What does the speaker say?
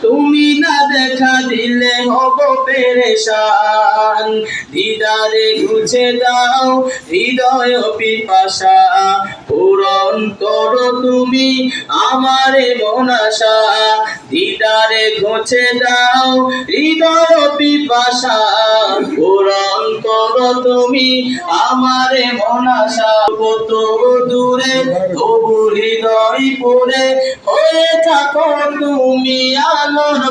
তুমি না দেখা দিলে হব পেরেশান। দিদারে ঘুচে দাও হৃদয় পিপাসা, পূরণ করো তুমি আমারে মন আশা। দিদারে ঘুচে দাও হৃদয় পিপাসা, পূরণ করো তুমি আমারে মন আশা। কত দূরে তবু হৃদয় পড়ে হয়ে থাকো তুমি আলোর